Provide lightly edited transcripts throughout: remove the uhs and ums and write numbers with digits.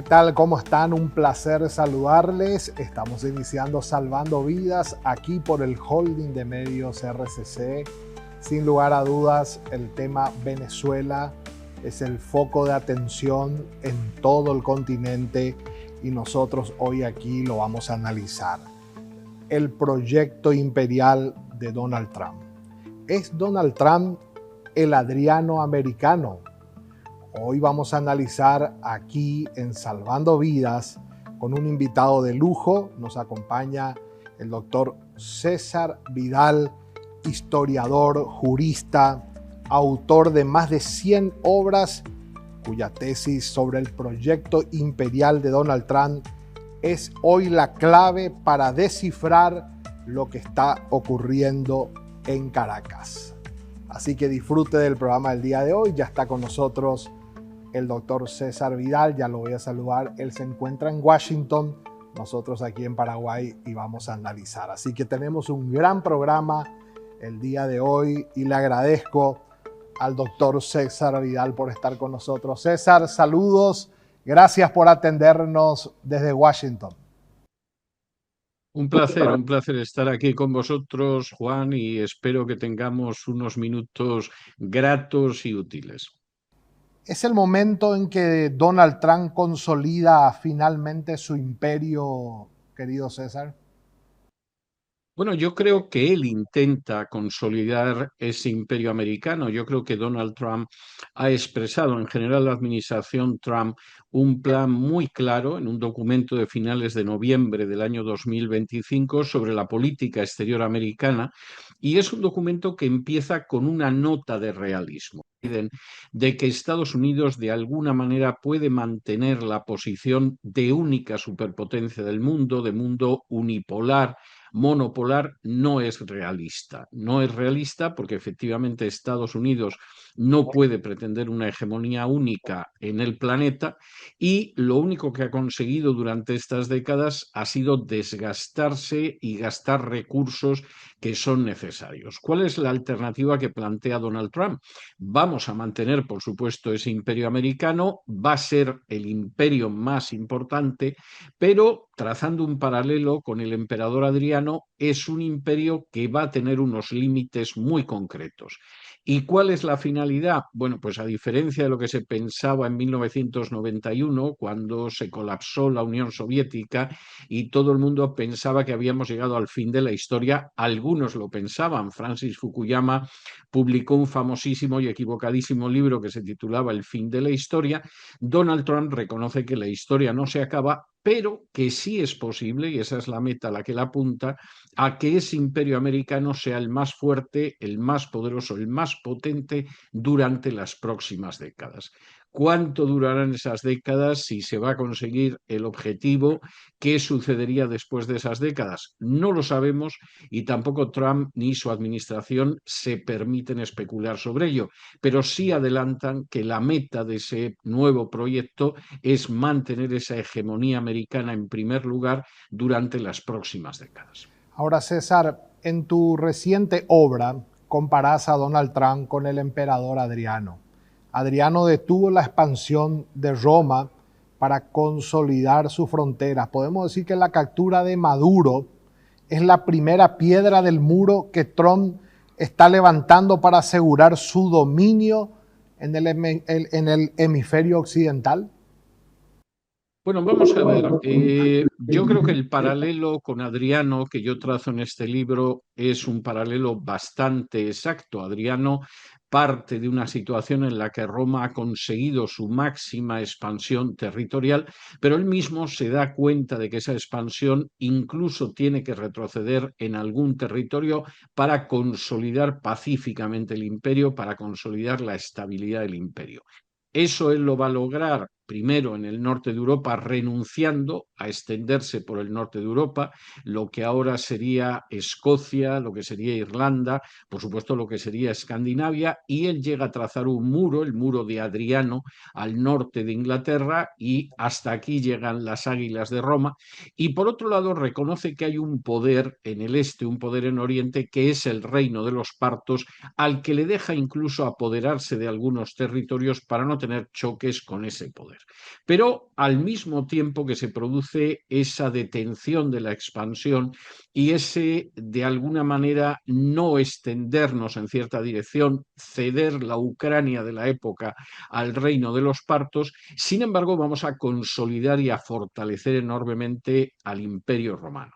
tal? ¿Cómo están? Un placer saludarles. Estamos iniciando Salvando Vidas aquí por el Holding de Medios RCC. Sin lugar a dudas, el tema Venezuela es el foco de atención en todo el continente y nosotros hoy aquí lo vamos a analizar. El proyecto imperial de Donald Trump. ¿Es Donald Trump el Adriano americano? Hoy vamos a analizar aquí en Salvando Vidas con un invitado de lujo. Nos acompaña el doctor César Vidal, historiador, jurista, autor de más de 100 obras, cuya tesis sobre el proyecto imperial de Donald Trump es hoy la clave para descifrar lo que está ocurriendo en Caracas. Así que disfrute del programa del día de hoy. Ya está con nosotros el doctor César Vidal, ya lo voy a saludar. Él se encuentra en Washington, nosotros aquí en Paraguay, y vamos a analizar. Así que tenemos un gran programa el día de hoy y le agradezco al doctor César Vidal por estar con nosotros. César, saludos, gracias por atendernos desde Washington. Un placer estar aquí con vosotros, Juan, y espero que tengamos unos minutos gratos y útiles. ¿Es el momento en que Donald Trump consolida finalmente su imperio, querido César? Bueno, yo creo que él intenta consolidar ese imperio americano. Yo creo que Donald Trump ha expresado, en general la administración Trump, un plan muy claro en un documento de finales de noviembre del año 2025 sobre la política exterior americana, y es un documento que empieza con una nota de realismo, de que Estados Unidos de alguna manera puede mantener la posición de única superpotencia del mundo, de mundo unipolar, monopolar. No es realista. No es realista porque efectivamente Estados Unidos no puede pretender una hegemonía única en el planeta, y lo único que ha conseguido durante estas décadas ha sido desgastarse y gastar recursos que son necesarios. ¿Cuál es la alternativa que plantea Donald Trump? Vamos a mantener, por supuesto, ese imperio americano, va a ser el imperio más importante, pero trazando un paralelo con el emperador Adriano, es un imperio que va a tener unos límites muy concretos. ¿Y cuál es la finalidad? Bueno, pues a diferencia de lo que se pensaba en 1991, cuando se colapsó la Unión Soviética y todo el mundo pensaba que habíamos llegado al fin de la historia, algunos lo pensaban. Francis Fukuyama publicó un famosísimo y equivocadísimo libro que se titulaba El fin de la historia. Donald Trump reconoce que la historia no se acaba, pero que sí es posible, y esa es la meta a la que él apunta, a que ese imperio americano sea el más fuerte, el más poderoso, el más potente durante las próximas décadas. ¿Cuánto durarán esas décadas? Si se va a conseguir el objetivo, ¿qué sucedería después de esas décadas? No lo sabemos, y tampoco Trump ni su administración se permiten especular sobre ello, pero sí adelantan que la meta de ese nuevo proyecto es mantener esa hegemonía americana en primer lugar durante las próximas décadas. Ahora, César, en tu reciente obra comparás a Donald Trump con el emperador Adriano. Adriano detuvo la expansión de Roma para consolidar sus fronteras. Podemos decir que la captura de Maduro es la primera piedra del muro que Trump está levantando para asegurar su dominio en el hemisferio occidental. Bueno, vamos a ver. Yo creo que el paralelo con Adriano que yo trazo en este libro es un paralelo bastante exacto. Adriano parte de una situación en la que Roma ha conseguido su máxima expansión territorial, pero él mismo se da cuenta de que esa expansión incluso tiene que retroceder en algún territorio para consolidar pacíficamente el imperio, para consolidar la estabilidad del imperio. Eso él lo va a lograr primero en el norte de Europa, renunciando a extenderse por el norte de Europa, lo que ahora sería Escocia, lo que sería Irlanda, por supuesto lo que sería Escandinavia, y él llega a trazar un muro, el muro de Adriano, al norte de Inglaterra, y hasta aquí llegan las águilas de Roma. Y por otro lado reconoce que hay un poder en el este, un poder en Oriente, que es el reino de los partos, al que le deja incluso apoderarse de algunos territorios para no tener choques con ese poder. poder. Pero al mismo tiempo que se produce esa detención de la expansión y ese, de alguna manera, no extendernos en cierta dirección, ceder la Ucrania de la época al reino de los partos, sin embargo, vamos a consolidar y a fortalecer enormemente al Imperio Romano.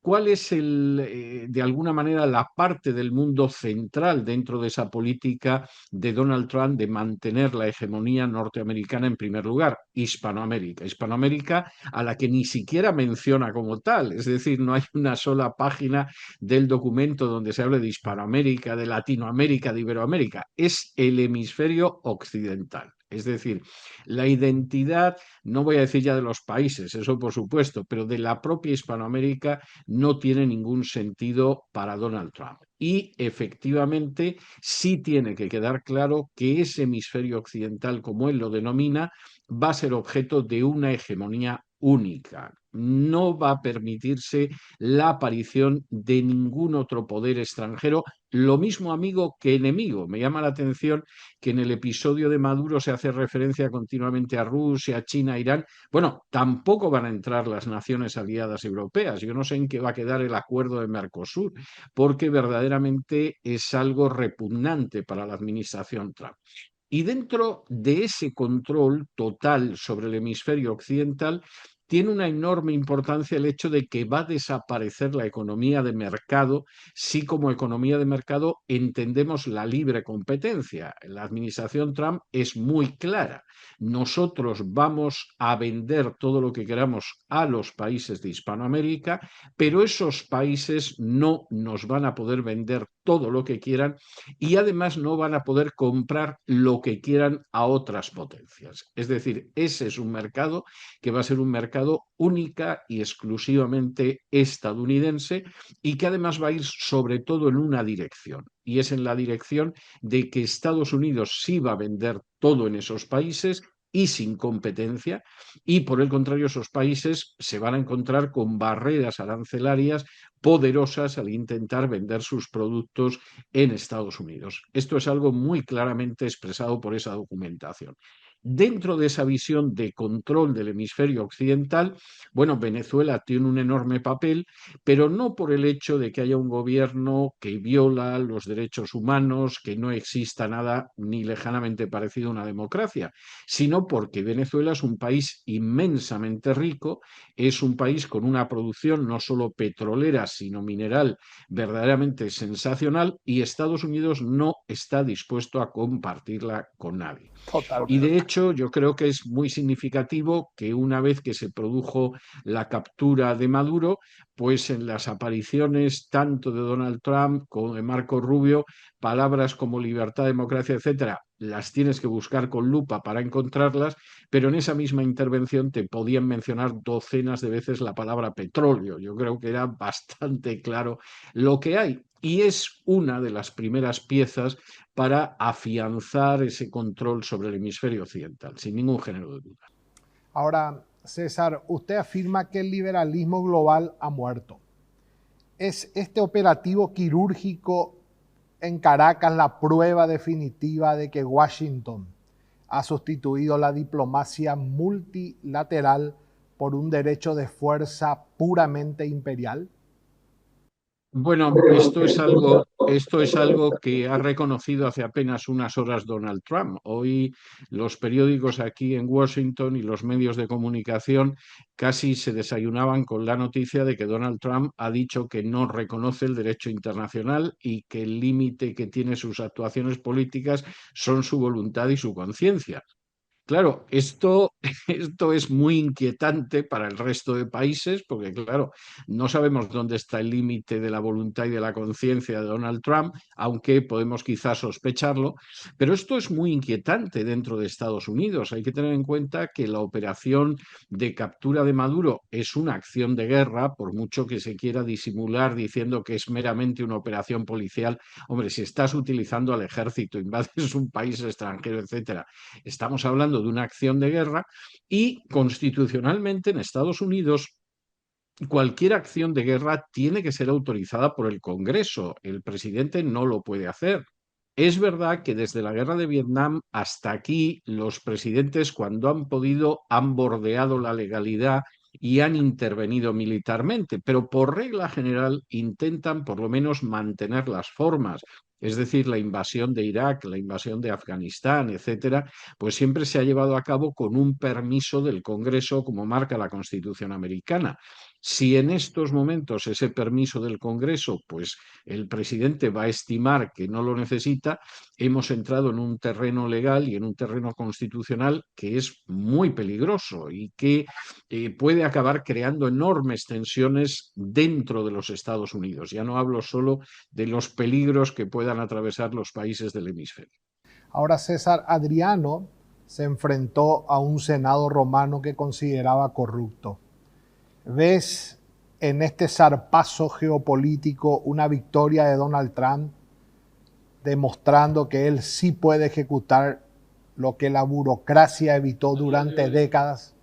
¿Cuál es de alguna manera la parte del mundo central dentro de esa política de Donald Trump de mantener la hegemonía norteamericana en primer lugar? Hispanoamérica. Hispanoamérica a la que ni siquiera menciona como tal, es decir, no hay una sola página del documento donde se hable de Hispanoamérica, de Latinoamérica, de Iberoamérica. Es el hemisferio occidental. Es decir, la identidad, no voy a decir ya de los países, eso por supuesto, pero de la propia Hispanoamérica no tiene ningún sentido para Donald Trump. Y efectivamente sí tiene que quedar claro que ese hemisferio occidental, como él lo denomina, va a ser objeto de una hegemonía única. No va a permitirse la aparición de ningún otro poder extranjero, lo mismo amigo que enemigo. Me llama la atención que en el episodio de Maduro se hace referencia continuamente a Rusia, China, Irán. Bueno, tampoco van a entrar las naciones aliadas europeas. Yo no sé en qué va a quedar el acuerdo de Mercosur, porque verdaderamente es algo repugnante para la administración Trump. Y dentro de ese control total sobre el hemisferio occidental, tiene una enorme importancia el hecho de que va a desaparecer la economía de mercado si como economía de mercado entendemos la libre competencia. La administración Trump es muy clara. Nosotros vamos a vender todo lo que queramos a los países de Hispanoamérica, pero esos países no nos van a poder vender todo lo que quieran y además no van a poder comprar lo que quieran a otras potencias. Es decir, ese es un mercado que va a ser un mercado única y exclusivamente estadounidense y que además va a ir sobre todo en una dirección. Y es en la dirección de que Estados Unidos sí va a vender todo en esos países y sin competencia, y por el contrario esos países se van a encontrar con barreras arancelarias poderosas al intentar vender sus productos en Estados Unidos. Esto es algo muy claramente expresado por esa documentación. Dentro de esa visión de control del hemisferio occidental, bueno, Venezuela tiene un enorme papel, pero no por el hecho de que haya un gobierno que viola los derechos humanos, que no exista nada ni lejanamente parecido a una democracia, sino porque Venezuela es un país inmensamente rico, es un país con una producción no solo petrolera, sino mineral verdaderamente sensacional y Estados Unidos no está dispuesto a compartirla con nadie. Y de Totalmente. hecho, yo creo que es muy significativo que una vez que se produjo la captura de Maduro, pues en las apariciones tanto de Donald Trump como de Marco Rubio, palabras como libertad, democracia, etcétera, las tienes que buscar con lupa para encontrarlas, pero en esa misma intervención te podían mencionar docenas de veces la palabra petróleo. Yo creo que era bastante claro lo que hay. Y es una de las primeras piezas para afianzar ese control sobre el hemisferio occidental, sin ningún género de duda. Ahora, César, usted afirma que el liberalismo global ha muerto. ¿Es este operativo quirúrgico en Caracas la prueba definitiva de que Washington ha sustituido la diplomacia multilateral por un derecho de fuerza puramente imperial? Bueno, esto es algo que ha reconocido hace apenas unas horas Donald Trump. Hoy los periódicos aquí en Washington y los medios de comunicación casi se desayunaban con la noticia de que Donald Trump ha dicho que no reconoce el derecho internacional y que el límite que tiene sus actuaciones políticas son su voluntad y su conciencia. Claro, esto es muy inquietante para el resto de países porque, claro, no sabemos dónde está el límite de la voluntad y de la conciencia de Donald Trump, aunque podemos quizás sospecharlo, pero esto es muy inquietante dentro de Estados Unidos. Hay que tener en cuenta que la operación de captura de Maduro es una acción de guerra, por mucho que se quiera disimular diciendo que es meramente una operación policial. Hombre, si estás utilizando al ejército, invades un país extranjero, etcétera, estamos hablando de una acción de guerra y constitucionalmente en Estados Unidos cualquier acción de guerra tiene que ser autorizada por el Congreso. El presidente no lo puede hacer. Es verdad que desde la guerra de Vietnam hasta aquí los presidentes cuando han podido han bordeado la legalidad y han intervenido militarmente, pero por regla general intentan por lo menos mantener las formas. Es decir, la invasión de Irak, la invasión de Afganistán, etcétera, pues siempre se ha llevado a cabo con un permiso del Congreso, como marca la Constitución americana. Si en estos momentos ese permiso del Congreso, pues el presidente va a estimar que no lo necesita, hemos entrado en un terreno legal y en un terreno constitucional que es muy peligroso y que puede acabar creando enormes tensiones dentro de los Estados Unidos. Ya no hablo solo de los peligros que puedan atravesar los países del hemisferio. Ahora César, Adriano se enfrentó a un Senado romano que consideraba corrupto. ¿Ves en este zarpazo geopolítico una victoria de Donald Trump demostrando que él sí puede ejecutar lo que la burocracia evitó durante décadas?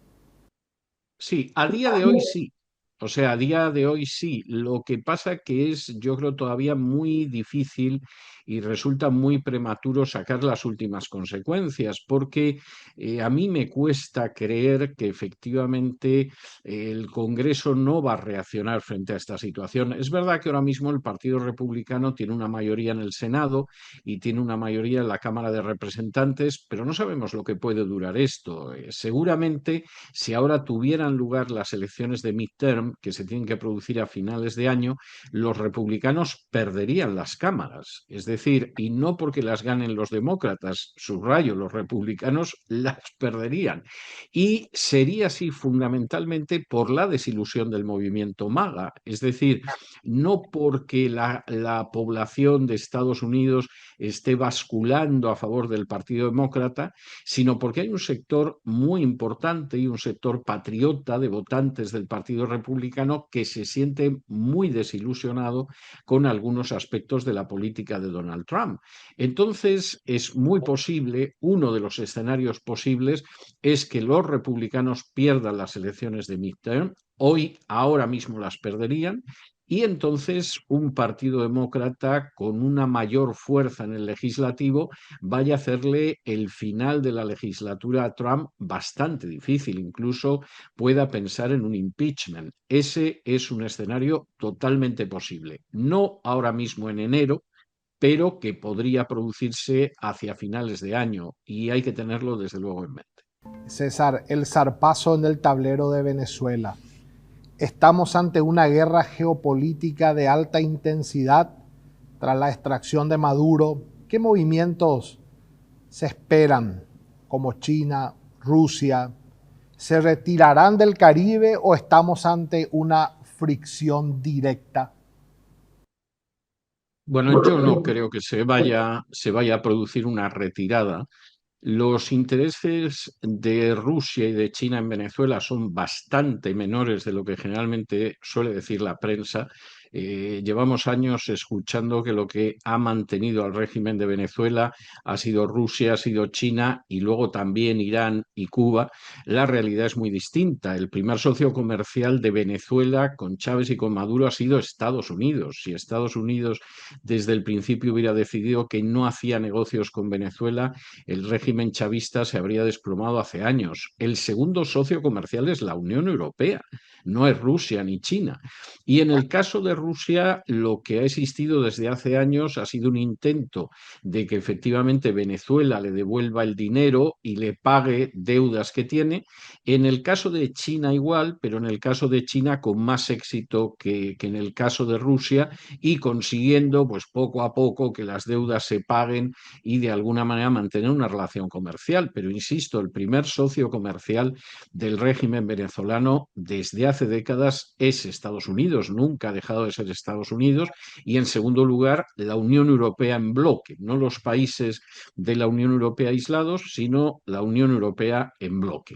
Sí, a día de hoy sí. O sea, a día de hoy sí. Lo que pasa que es, yo creo, todavía muy difícil y resulta muy prematuro sacar las últimas consecuencias, porque a mí me cuesta creer que efectivamente el Congreso no va a reaccionar frente a esta situación. Es verdad que ahora mismo el Partido Republicano tiene una mayoría en el Senado y tiene una mayoría en la Cámara de Representantes, pero no sabemos lo que puede durar esto. Seguramente si ahora tuvieran lugar las elecciones de midterm que se tienen que producir a finales de año, los republicanos perderían las cámaras. Es decir, y no porque las ganen los demócratas, subrayo, los republicanos las perderían. Y sería así fundamentalmente por la desilusión del movimiento MAGA. Es decir, no porque la población de Estados Unidos esté basculando a favor del Partido Demócrata, sino porque hay un sector muy importante y un sector patriota de votantes del Partido Republicano que se siente muy desilusionado con algunos aspectos de la política de Donald Trump. Entonces, es muy posible, uno de los escenarios posibles es que los republicanos pierdan las elecciones de midterm. Hoy, ahora mismo las perderían, y entonces un partido demócrata con una mayor fuerza en el legislativo vaya a hacerle el final de la legislatura a Trump bastante difícil, incluso pueda pensar en un impeachment. Ese es un escenario totalmente posible. No ahora mismo en enero, pero que podría producirse hacia finales de año y hay que tenerlo desde luego en mente. César, el zarpazo en el tablero de Venezuela. Estamos ante una guerra geopolítica de alta intensidad tras la extracción de Maduro. ¿Qué movimientos se esperan, como China, Rusia? ¿Se retirarán del Caribe o estamos ante una fricción directa? Bueno, yo no creo que se vaya a producir una retirada. Los intereses de Rusia y de China en Venezuela son bastante menores de lo que generalmente suele decir la prensa. Llevamos años escuchando que lo que ha mantenido al régimen de Venezuela ha sido Rusia, ha sido China y luego también Irán y Cuba. La realidad es muy distinta. El primer socio comercial de Venezuela con Chávez y con Maduro ha sido Estados Unidos. Si Estados Unidos desde el principio hubiera decidido que no hacía negocios con Venezuela, el régimen chavista se habría desplomado hace años. El segundo socio comercial es la Unión Europea, no es Rusia ni China. Y en el caso de Rusia, lo que ha existido desde hace años ha sido un intento de que efectivamente Venezuela le devuelva el dinero y le pague deudas que tiene. En el caso de China igual, pero en el caso de China con más éxito que en el caso de Rusia y consiguiendo pues poco a poco que las deudas se paguen y de alguna manera mantener una relación comercial. Pero insisto, el primer socio comercial del régimen venezolano desde hace décadas es Estados Unidos, nunca ha dejado de ser Estados Unidos, y en segundo lugar la Unión Europea en bloque, no los países de la Unión Europea aislados, sino la Unión Europea en bloque.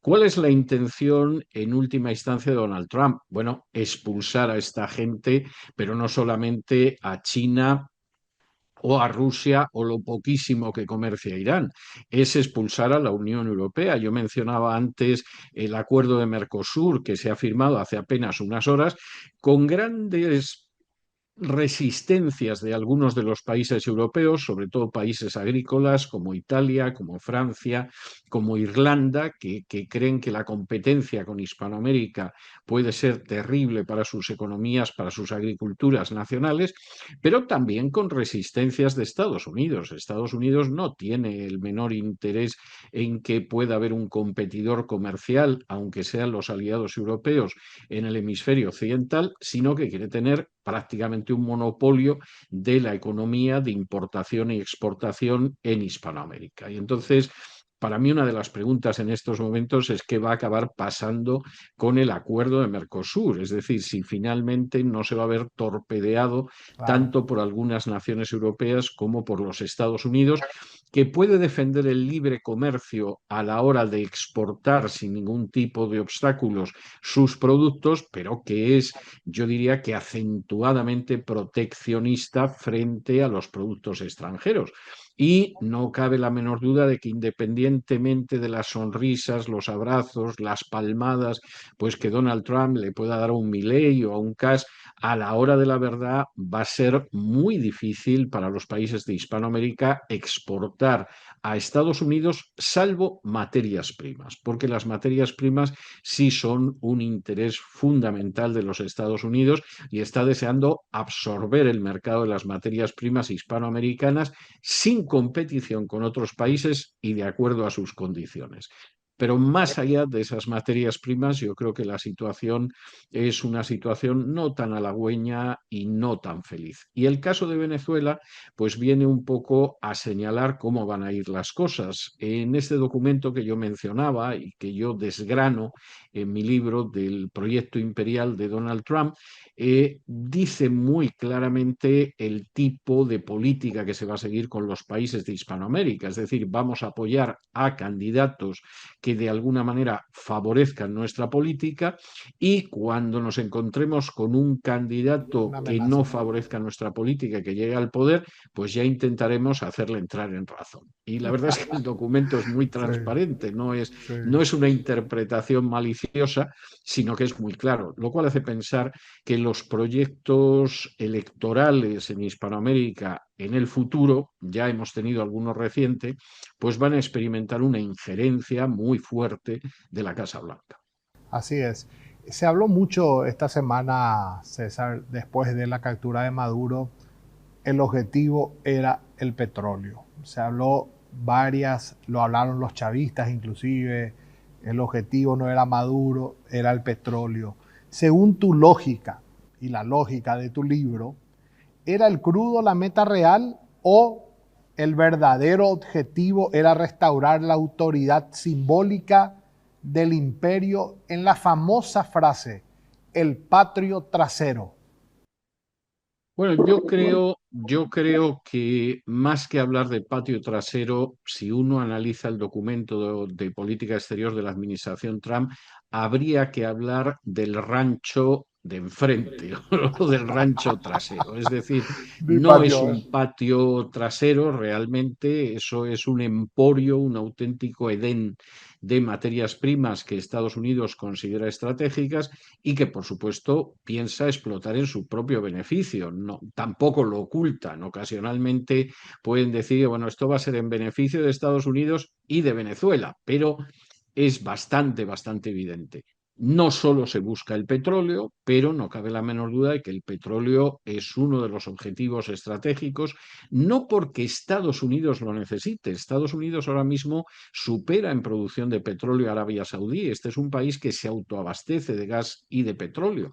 ¿Cuál es la intención en última instancia de Donald Trump? Bueno, expulsar a esta gente, pero no solamente a China o a Rusia o lo poquísimo que comercia Irán, es expulsar a la Unión Europea. Yo mencionaba antes el acuerdo de Mercosur que se ha firmado hace apenas unas horas con grandes resistencias de algunos de los países europeos, sobre todo países agrícolas como Italia, como Francia, como Irlanda, que creen que la competencia con Hispanoamérica puede ser terrible para sus economías, para sus agriculturas nacionales, pero también con resistencias de Estados Unidos. Estados Unidos no tiene el menor interés en que pueda haber un competidor comercial, aunque sean los aliados europeos, en el hemisferio occidental, sino que quiere tener prácticamente un monopolio de la economía de importación y exportación en Hispanoamérica. Y entonces, para mí una de las preguntas en estos momentos es qué va a acabar pasando con el acuerdo de Mercosur, es decir, si finalmente no se va a ver torpedeado Claro. tanto por algunas naciones europeas como por los Estados Unidos, que puede defender el libre comercio a la hora de exportar sin ningún tipo de obstáculos sus productos, pero que es, yo diría que acentuadamente proteccionista frente a los productos extranjeros. Y no cabe la menor duda de que independientemente de las sonrisas, los abrazos, las palmadas, pues que Donald Trump le pueda dar a un Milley o a un Kass, a la hora de la verdad va a ser muy difícil para los países de Hispanoamérica exportar a Estados Unidos, salvo materias primas, porque las materias primas sí son un interés fundamental de los Estados Unidos y está deseando absorber el mercado de las materias primas hispanoamericanas sin competición con otros países y de acuerdo a sus condiciones. Pero más allá de esas materias primas, yo creo que la situación es una situación no tan halagüeña y no tan feliz. Y el caso de Venezuela, pues viene un poco a señalar cómo van a ir las cosas. En este documento que yo mencionaba y que yo desgrano en mi libro del proyecto imperial de Donald Trump, dice muy claramente el tipo de política que se va a seguir con los países de Hispanoamérica. Es decir, vamos a apoyar a candidatos que de alguna manera favorezcan nuestra política y cuando nos encontremos con un candidato Una que no amenaza. favorezca nuestra política, que llegue al poder, pues ya intentaremos hacerle entrar en razón. Y la verdad es que el documento es muy Sí, transparente, sí. no es una interpretación maliciosa, sino que es muy claro, lo cual hace pensar que los proyectos electorales en Hispanoamérica en el futuro, ya hemos tenido algunos recientes, pues van a experimentar una injerencia muy fuerte de la Casa Blanca. Así es. Se habló mucho esta semana, César, después de la captura de Maduro, el objetivo era el petróleo. Se habló varias, lo hablaron los chavistas inclusive, el objetivo no era Maduro, era el petróleo. Según tu lógica y la lógica de tu libro, ¿era el crudo la meta real o el verdadero objetivo era restaurar la autoridad simbólica del imperio en la famosa frase, el patrio trasero? Bueno, yo creo que más que hablar de patio trasero, si uno analiza el documento de política exterior de la administración Trump, habría que hablar del rancho de enfrente o del rancho trasero. Es decir, Mi no es patio, ¿eh? un patio trasero, realmente eso es un emporio, un auténtico Edén de materias primas que Estados Unidos considera estratégicas y que, por supuesto, piensa explotar en su propio beneficio. No, tampoco lo ocultan. Ocasionalmente pueden decir, bueno, esto va a ser en beneficio de Estados Unidos y de Venezuela, pero es bastante evidente. No solo se busca el petróleo, pero no cabe la menor duda de que el petróleo es uno de los objetivos estratégicos, no porque Estados Unidos lo necesite. Estados Unidos ahora mismo supera en producción de petróleo a Arabia Saudí. Este es un país que se autoabastece de gas y de petróleo,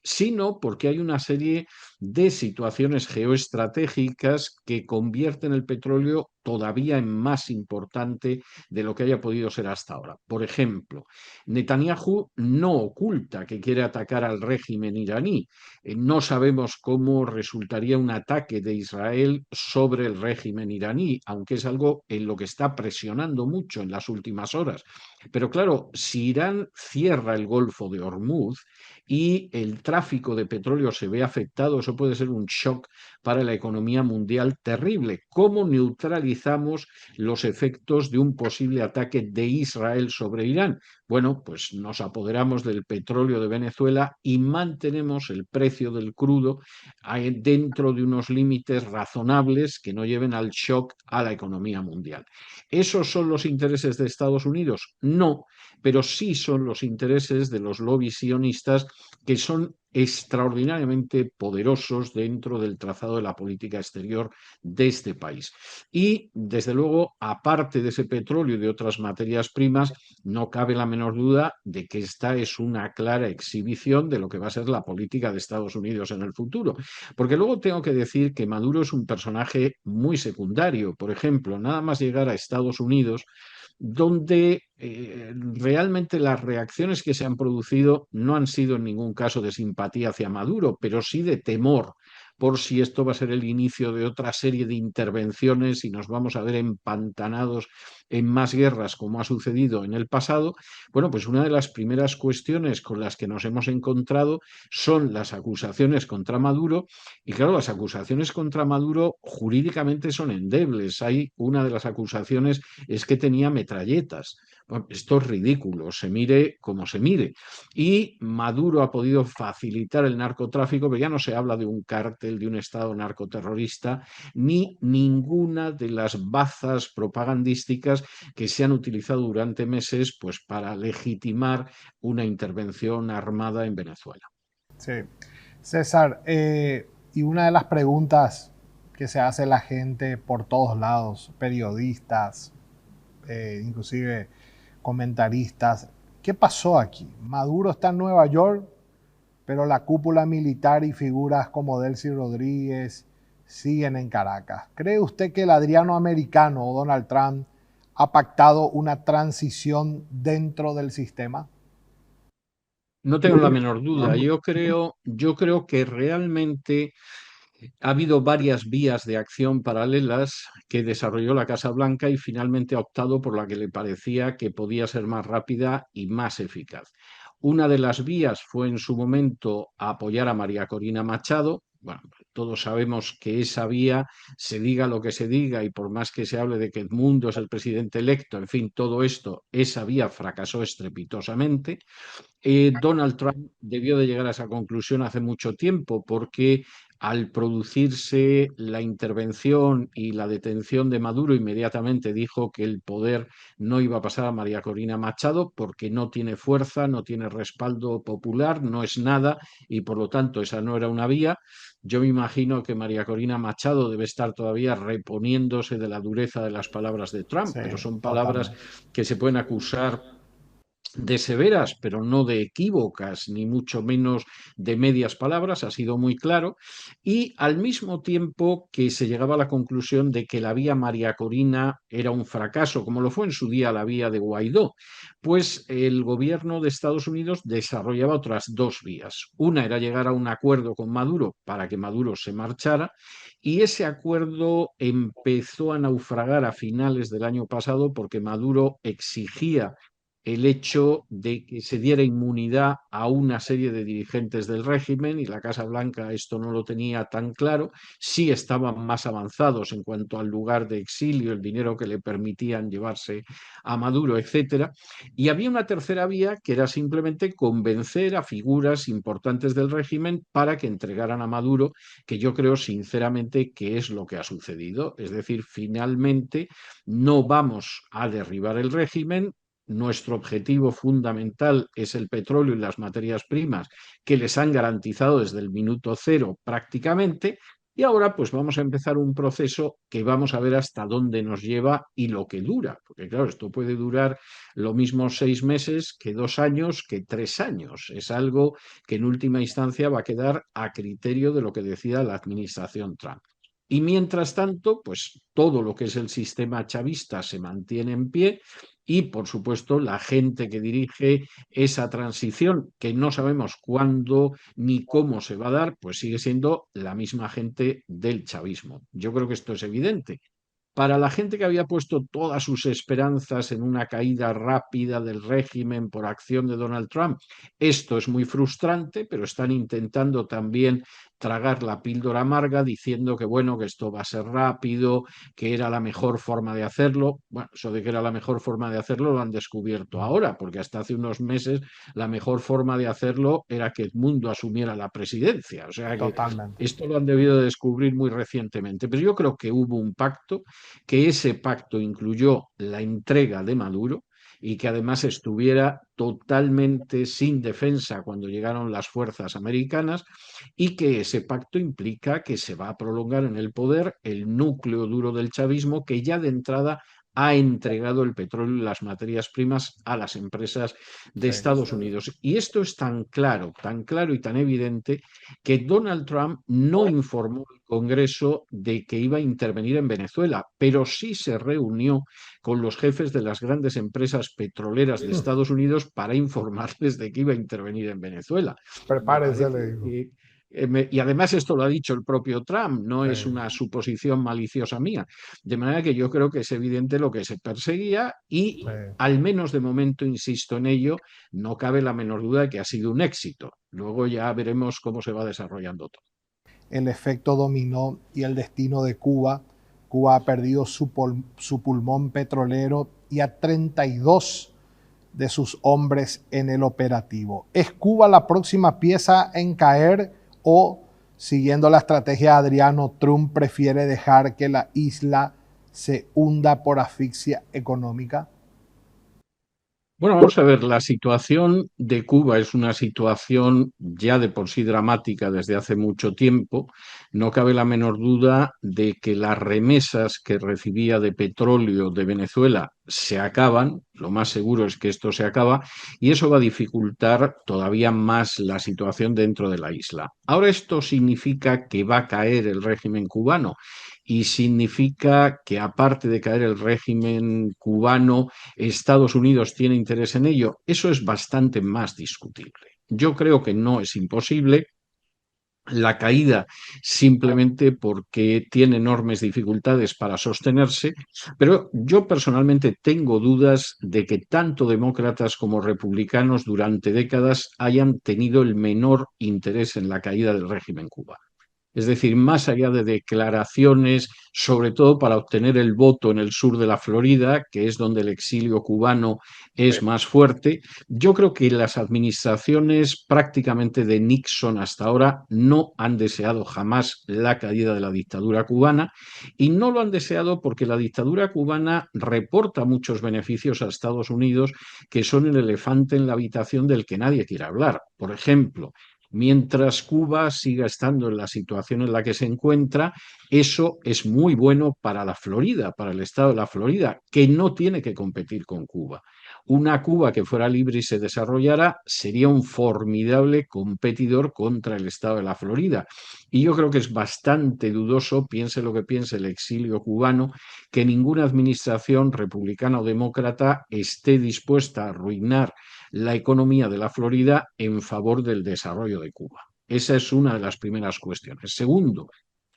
sino porque hay una serie de situaciones geoestratégicas que convierten el petróleo todavía en más importante de lo que haya podido ser hasta ahora. Por ejemplo, Netanyahu no oculta que quiere atacar al régimen iraní. No sabemos cómo resultaría un ataque de Israel sobre el régimen iraní, aunque es algo en lo que está presionando mucho en las últimas horas. Pero claro, si Irán cierra el Golfo de Hormuz y el tráfico de petróleo se ve afectado, eso puede ser un shock para la economía mundial terrible. ¿Cómo neutralizamos los efectos de un posible ataque de Israel sobre Irán? Bueno, pues nos apoderamos del petróleo de Venezuela y mantenemos el precio del crudo dentro de unos límites razonables que no lleven al shock a la economía mundial. ¿Esos son los intereses de Estados Unidos? No, pero sí son los intereses de los lobbies sionistas, que son extraordinariamente poderosos dentro del trazado de la política exterior de este país. Y, desde luego, aparte de ese petróleo y de otras materias primas, no cabe la menor duda de que esta es una clara exhibición de lo que va a ser la política de Estados Unidos en el futuro. Porque luego tengo que decir que Maduro es un personaje muy secundario. Por ejemplo, nada más llegar a Estados Unidos, donde realmente las reacciones que se han producido no han sido en ningún caso de simpatía hacia Maduro, pero sí de temor por si esto va a ser el inicio de otra serie de intervenciones y nos vamos a ver empantanados en más guerras como ha sucedido en el pasado. Bueno, pues una de las primeras cuestiones con las que nos hemos encontrado son las acusaciones contra Maduro, y claro, las acusaciones contra Maduro jurídicamente son endebles. Hay una de las acusaciones es que tenía metralletas. Bueno, esto es ridículo, se mire como se mire. Y Maduro ha podido facilitar el narcotráfico, pero ya no se habla de un cártel, de un estado narcoterrorista, ni ninguna de las bazas propagandísticas que se han utilizado durante meses, pues, para legitimar una intervención armada en Venezuela. Sí. César, y una de las preguntas que se hace la gente por todos lados, periodistas, inclusive comentaristas, ¿qué pasó aquí? Maduro está en Nueva York, pero la cúpula militar y figuras como Delcy Rodríguez siguen en Caracas. ¿Cree usted que el Adriano americano o Donald Trump ha pactado una transición dentro del sistema? No tengo la menor duda. Yo creo que realmente ha habido varias vías de acción paralelas que desarrolló la Casa Blanca y finalmente ha optado por la que le parecía que podía ser más rápida y más eficaz. Una de las vías fue en su momento apoyar a María Corina Machado. Bueno, todos sabemos que esa vía, se diga lo que se diga y por más que se hable de que Edmundo es el presidente electo, en fin, todo esto, esa vía fracasó estrepitosamente. Donald Trump debió de llegar a esa conclusión hace mucho tiempo, porque al producirse la intervención y la detención de Maduro, inmediatamente dijo que el poder no iba a pasar a María Corina Machado porque no tiene fuerza, no tiene respaldo popular, no es nada y por lo tanto esa no era una vía. Yo me imagino que María Corina Machado debe estar todavía reponiéndose de la dureza de las palabras de Trump, Sí, pero son palabras totalmente. que se pueden acusar de severas, pero no de equívocas, ni mucho menos de medias palabras, ha sido muy claro, y al mismo tiempo que se llegaba a la conclusión de que la vía María Corina era un fracaso, como lo fue en su día la vía de Guaidó, pues el gobierno de Estados Unidos desarrollaba otras dos vías. Una era llegar a un acuerdo con Maduro para que Maduro se marchara, y ese acuerdo empezó a naufragar a finales del año pasado porque Maduro exigía el hecho de que se diera inmunidad a una serie de dirigentes del régimen, y la Casa Blanca esto no lo tenía tan claro. Sí estaban más avanzados en cuanto al lugar de exilio, el dinero que le permitían llevarse a Maduro, etcétera. Y había una tercera vía, que era simplemente convencer a figuras importantes del régimen para que entregaran a Maduro, que yo creo sinceramente que es lo que ha sucedido. Es decir, finalmente no vamos a derribar el régimen. Nuestro objetivo fundamental es el petróleo y las materias primas, que les han garantizado desde el minuto cero prácticamente. Y ahora pues vamos a empezar un proceso que vamos a ver hasta dónde nos lleva y lo que dura. Porque claro, esto puede durar lo mismo 6 meses que 2 años, que 3 años. Es algo que en última instancia va a quedar a criterio de lo que decida la administración Trump. Y mientras tanto, pues todo lo que es el sistema chavista se mantiene en pie, y, por supuesto, la gente que dirige esa transición, que no sabemos cuándo ni cómo se va a dar, pues sigue siendo la misma gente del chavismo. Yo creo que esto es evidente. para la gente que había puesto todas sus esperanzas en una caída rápida del régimen por acción de Donald Trump, esto es muy frustrante, pero están intentando también tragar la píldora amarga diciendo que bueno, que esto va a ser rápido, que era la mejor forma de hacerlo. Bueno, eso de que era la mejor forma de hacerlo lo han descubierto ahora, porque hasta hace unos meses la mejor forma de hacerlo era que Edmundo asumiera la presidencia. O sea que Totalmente. esto lo han debido de descubrir muy recientemente. Pero yo creo que hubo un pacto, que ese pacto incluyó la entrega de Maduro y que además estuviera totalmente sin defensa cuando llegaron las fuerzas americanas, y que ese pacto implica que se va a prolongar en el poder el núcleo duro del chavismo, que ya de entrada ha entregado el petróleo y las materias primas a las empresas de Sí. Estados Unidos. Y esto es tan claro y tan evidente que Donald Trump no informó al Congreso de que iba a intervenir en Venezuela, pero sí se reunió con los jefes de las grandes empresas petroleras de Estados Unidos para informarles de que iba a intervenir en Venezuela. Me Prepárese, le parece digo. que y además esto lo ha dicho el propio Trump, no Sí, es una suposición maliciosa mía. De manera que yo creo que es evidente lo que se perseguía y, sí. al menos de momento, insisto en ello, no cabe la menor duda de que ha sido un éxito. Luego ya veremos cómo se va desarrollando todo. El efecto dominó y el destino de Cuba. Cuba ha perdido su pulmón petrolero y a 32 de sus hombres en el operativo. ¿Es Cuba la próxima pieza en caer o, siguiendo la estrategia de Adriano, Trump prefiere dejar que la isla se hunda por asfixia económica? Bueno, vamos a ver, la situación de Cuba es una situación ya de por sí dramática desde hace mucho tiempo. No cabe la menor duda de que las remesas que recibía de petróleo de Venezuela se acaban, lo más seguro es que esto se acaba, y eso va a dificultar todavía más la situación dentro de la isla. Ahora, esto significa que va a caer el régimen cubano y significa que, aparte de caer el régimen cubano, Estados Unidos tiene interés en ello. Eso es bastante más discutible. Yo creo que no es imposible la caída, simplemente porque tiene enormes dificultades para sostenerse, pero yo personalmente tengo dudas de que tanto demócratas como republicanos durante décadas hayan tenido el menor interés en la caída del régimen cubano. Es decir, más allá de declaraciones, sobre todo para obtener el voto en el sur de la Florida, que es donde el exilio cubano es más fuerte, yo creo que las administraciones prácticamente de Nixon hasta ahora no han deseado jamás la caída de la dictadura cubana, y no lo han deseado porque la dictadura cubana reporta muchos beneficios a Estados Unidos que son el elefante en la habitación del que nadie quiere hablar. Por ejemplo, mientras Cuba siga estando en la situación en la que se encuentra, eso es muy bueno para la Florida, para el estado de la Florida, que no tiene que competir con Cuba. Una Cuba que fuera libre y se desarrollara sería un formidable competidor contra el estado de la Florida. Y yo creo que es bastante dudoso, piense lo que piense el exilio cubano, que ninguna administración republicana o demócrata esté dispuesta a arruinar la economía de la Florida en favor del desarrollo de Cuba. Esa es una de las primeras cuestiones. Segundo,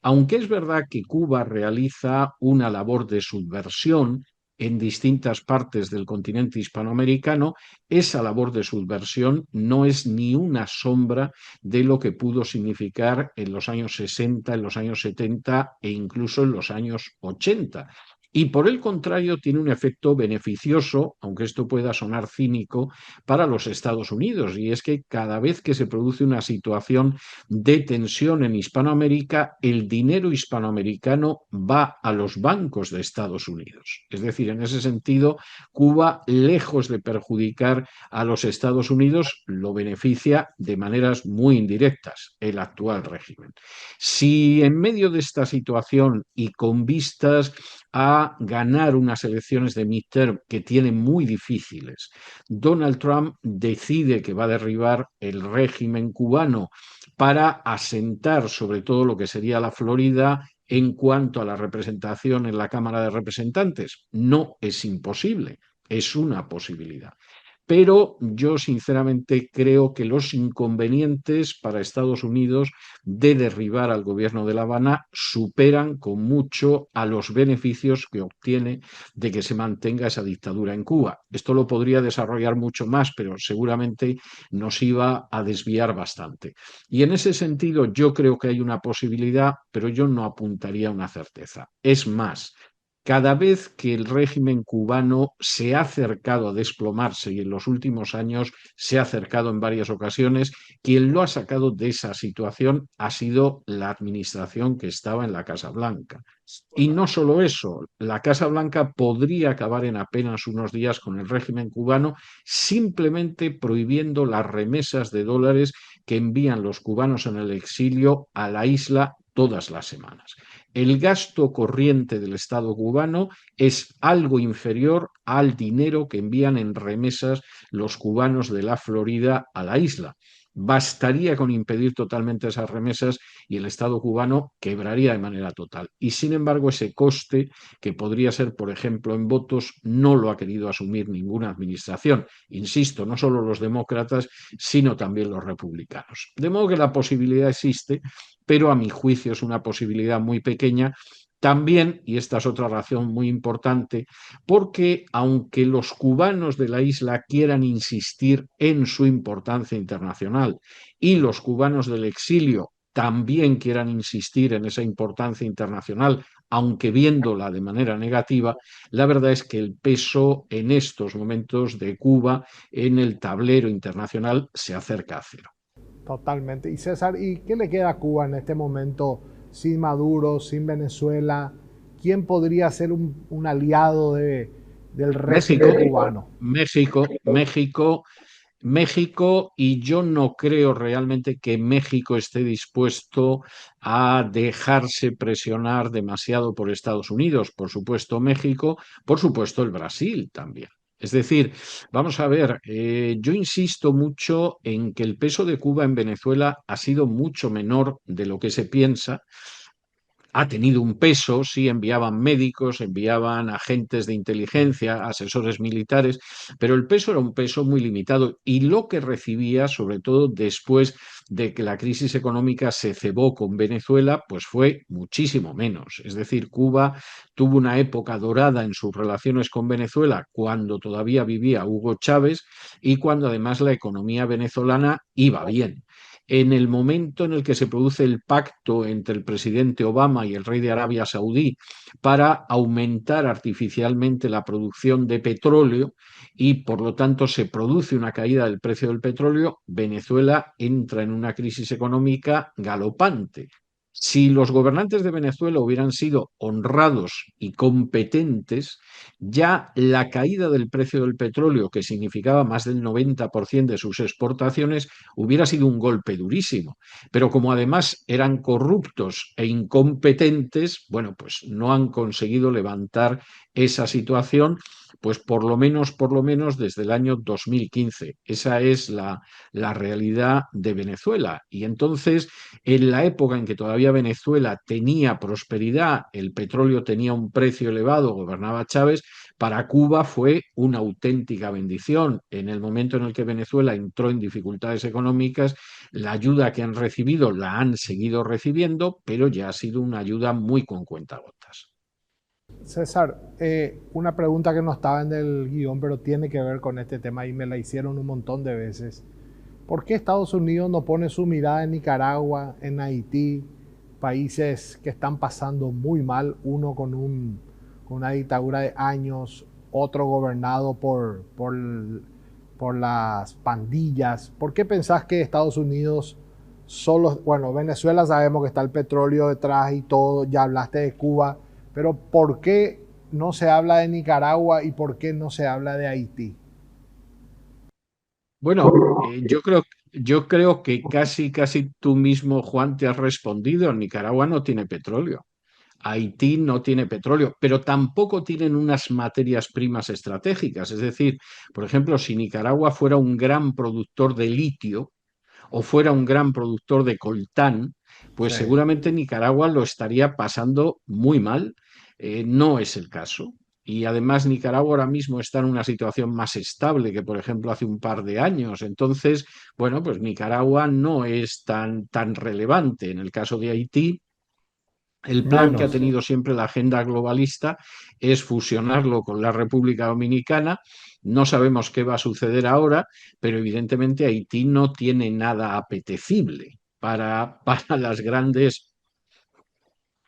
aunque es verdad que Cuba realiza una labor de subversión en distintas partes del continente hispanoamericano, esa labor de subversión no es ni una sombra de lo que pudo significar en los años 60, en los años 70 e incluso en los años 80. Y por el contrario, tiene un efecto beneficioso, aunque esto pueda sonar cínico, para los Estados Unidos. Y es que cada vez que se produce una situación de tensión en Hispanoamérica, el dinero hispanoamericano va a los bancos de Estados Unidos. Es decir, en ese sentido, Cuba, lejos de perjudicar a los Estados Unidos, lo beneficia de maneras muy indirectas el actual régimen. Si en medio de esta situación y con vistas a ganar unas elecciones de midterm que tiene muy difíciles, Donald Trump decide que va a derribar el régimen cubano para asentar sobre todo lo que sería la Florida en cuanto a la representación en la Cámara de Representantes. No es imposible, es una posibilidad. pero yo sinceramente creo que los inconvenientes para Estados Unidos de derribar al gobierno de La Habana superan con mucho a los beneficios que obtiene de que se mantenga esa dictadura en Cuba. Esto lo podría desarrollar mucho más, pero seguramente nos iba a desviar bastante. Y en ese sentido yo creo que hay una posibilidad, pero yo no apuntaría a una certeza. Es más, cada vez que el régimen cubano se ha acercado a desplomarse y en los últimos años se ha acercado en varias ocasiones, quien lo ha sacado de esa situación ha sido la administración que estaba en la Casa Blanca. Y no solo eso, la Casa Blanca podría acabar en apenas unos días con el régimen cubano simplemente prohibiendo las remesas de dólares que envían los cubanos en el exilio a la isla todas las semanas. El gasto corriente del Estado cubano es algo inferior al dinero que envían en remesas los cubanos de la Florida a la isla. Bastaría con impedir totalmente esas remesas y el Estado cubano quebraría de manera total. Y sin embargo, ese coste, que podría ser, por ejemplo, en votos, no lo ha querido asumir ninguna administración. Insisto, no solo los demócratas, sino también los republicanos. De modo que la posibilidad existe, pero a mi juicio es una posibilidad muy pequeña. También, y esta es otra razón muy importante, porque aunque los cubanos de la isla quieran insistir en su importancia internacional y los cubanos del exilio también quieran insistir en esa importancia internacional, aunque viéndola de manera negativa, la verdad es que el peso en estos momentos de Cuba en el tablero internacional se acerca a cero. Totalmente. Y César, ¿y qué le queda a Cuba en este momento sin Maduro, sin Venezuela? ¿Quién podría ser un aliado del régimen México, cubano? México, y yo no creo realmente que México esté dispuesto a dejarse presionar demasiado por Estados Unidos. Por supuesto, México, por supuesto, el Brasil también. Es decir, vamos a ver, yo insisto mucho en que el peso de Cuba en Venezuela ha sido mucho menor de lo que se piensa. Ha tenido un peso, sí, enviaban médicos, enviaban agentes de inteligencia, asesores militares, pero el peso era un peso muy limitado y lo que recibía, sobre todo después de que la crisis económica se cebó con Venezuela, pues fue muchísimo menos. Es decir, Cuba tuvo una época dorada en sus relaciones con Venezuela cuando todavía vivía Hugo Chávez y cuando además la economía venezolana iba bien. En el momento en el que se produce el pacto entre el presidente Obama y el rey de Arabia Saudí para aumentar artificialmente la producción de petróleo y por lo tanto se produce una caída del precio del petróleo, Venezuela entra en una crisis económica galopante. Si los gobernantes de Venezuela hubieran sido honrados y competentes, ya la caída del precio del petróleo, que significaba más del 90% de sus exportaciones, hubiera sido un golpe durísimo. Pero como además eran corruptos e incompetentes, bueno, pues no han conseguido levantar esa situación, pues por lo menos desde el año 2015. Esa es la realidad de Venezuela. Y entonces, en la época en que todavía Venezuela tenía prosperidad, el petróleo tenía un precio elevado, gobernaba Chávez, para Cuba fue una auténtica bendición. En el momento en el que Venezuela entró en dificultades económicas, la ayuda que han recibido la han seguido recibiendo, pero ya ha sido una ayuda muy con cuentagotas. César, una pregunta que no estaba en el guión, pero tiene que ver con este tema y me la hicieron un montón de veces. ¿Por qué Estados Unidos no pone su mirada en Nicaragua, en Haití, países que están pasando muy mal, uno con una dictadura de años, otro gobernado por las pandillas? ¿Por qué pensás que Estados Unidos solo, bueno, Venezuela sabemos que está el petróleo detrás y todo, ya hablaste de Cuba, pero ¿por qué no se habla de Nicaragua y por qué no se habla de Haití? Bueno, yo creo que casi tú mismo, Juan, te has respondido. Nicaragua no tiene petróleo. Haití no tiene petróleo, pero tampoco tienen unas materias primas estratégicas. Es decir, por ejemplo, si Nicaragua fuera un gran productor de litio o fuera un gran productor de coltán, pues Sí. seguramente Nicaragua lo estaría pasando muy mal. No es el caso. Y además Nicaragua ahora mismo está en una situación más estable que, por ejemplo, hace un par de años. Entonces, bueno, pues Nicaragua no es tan relevante. En el caso de Haití, el plan que ha Menos. tenido siempre la agenda globalista es fusionarlo con la República Dominicana. No sabemos qué va a suceder ahora, pero evidentemente Haití no tiene nada apetecible para las grandes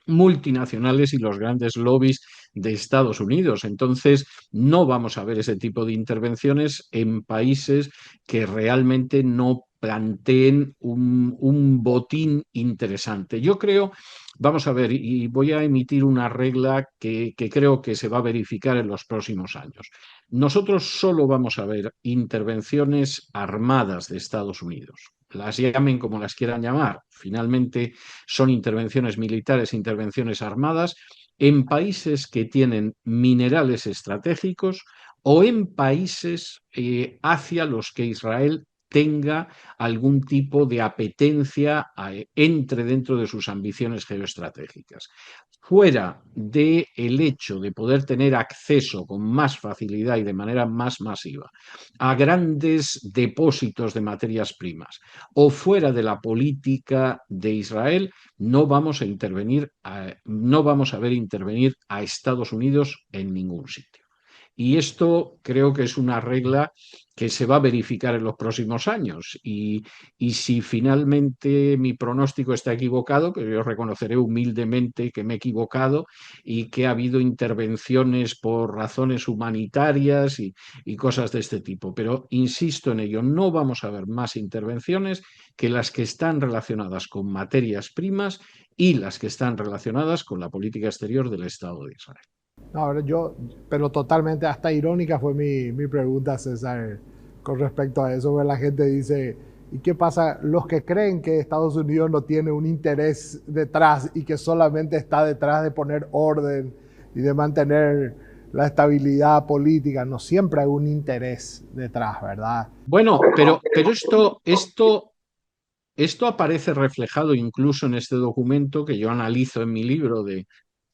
multinacionales y los grandes lobbies de Estados Unidos. Entonces, no vamos a ver ese tipo de intervenciones en países que realmente no planteen un botín interesante. Yo creo, vamos a ver, y voy a emitir una regla que creo que se va a verificar en los próximos años. Nosotros solo vamos a ver intervenciones armadas de Estados Unidos, las llamen como las quieran llamar. Finalmente, son intervenciones militares, intervenciones armadas, en países que tienen minerales estratégicos o en países hacia los que Israel tenga algún tipo de apetencia, entre dentro de sus ambiciones geoestratégicas. Fuera del hecho de poder tener acceso con más facilidad y de manera más masiva a grandes depósitos de materias primas, o fuera de la política de Israel, no vamos a intervenir, no vamos a ver intervenir a Estados Unidos en ningún sitio. Y esto creo que es una regla que se va a verificar en los próximos años. Y si finalmente mi pronóstico está equivocado, que yo reconoceré humildemente que me he equivocado y que ha habido intervenciones por razones humanitarias y cosas de este tipo. Pero insisto en ello, no vamos a ver más intervenciones que las que están relacionadas con materias primas y las que están relacionadas con la política exterior del Estado de Israel. No, ahora yo, pero totalmente, hasta irónica fue mi pregunta, César, con respecto a eso, porque la gente dice, ¿y qué pasa? Los que creen que Estados Unidos no tiene un interés detrás y que solamente está detrás de poner orden y de mantener la estabilidad política, no siempre hay un interés detrás, ¿verdad? Bueno, pero esto aparece reflejado incluso en este documento que yo analizo en mi libro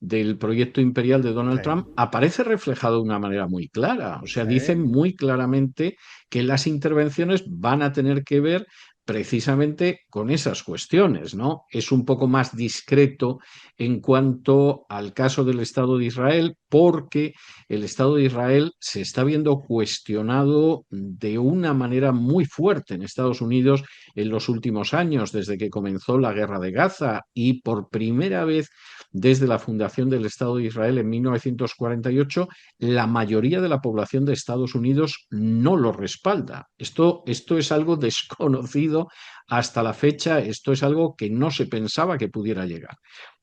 del proyecto imperial de Sí, Donald Trump, aparece reflejado de una manera muy clara. O sea, dicen sí. muy claramente que las intervenciones van a tener que ver precisamente con esas cuestiones, ¿no? Es un poco más discreto en cuanto al caso del Estado de Israel, porque el Estado de Israel se está viendo cuestionado de una manera muy fuerte en Estados Unidos en los últimos años, desde que comenzó la guerra de Gaza y por primera vez desde la fundación del Estado de Israel en 1948, la mayoría de la población de Estados Unidos no lo respalda. Esto es algo desconocido hasta la fecha, esto es algo que no se pensaba que pudiera llegar.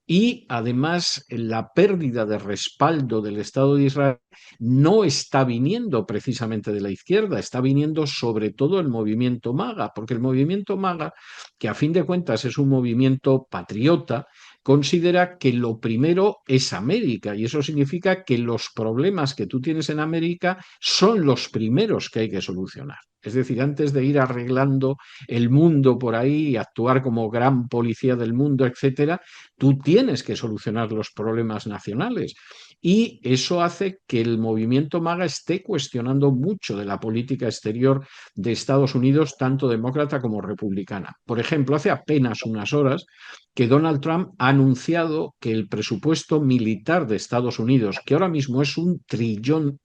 Y además la pérdida de respaldo del Estado de Israel no está viniendo precisamente de la izquierda, está viniendo sobre todo el movimiento MAGA, porque el movimiento MAGA, que a fin de cuentas es un movimiento patriota, considera que lo primero es América y eso significa que los problemas que tú tienes en América son los primeros que hay que solucionar. Es decir, antes de ir arreglando el mundo por ahí y actuar como gran policía del mundo, etcétera, tú tienes que solucionar los problemas nacionales. Y eso hace que el movimiento MAGA esté cuestionando mucho de la política exterior de Estados Unidos, tanto demócrata como republicana. Por ejemplo, hace apenas unas horas que Donald Trump ha anunciado que el presupuesto militar de Estados Unidos, que ahora mismo es $1 trillón,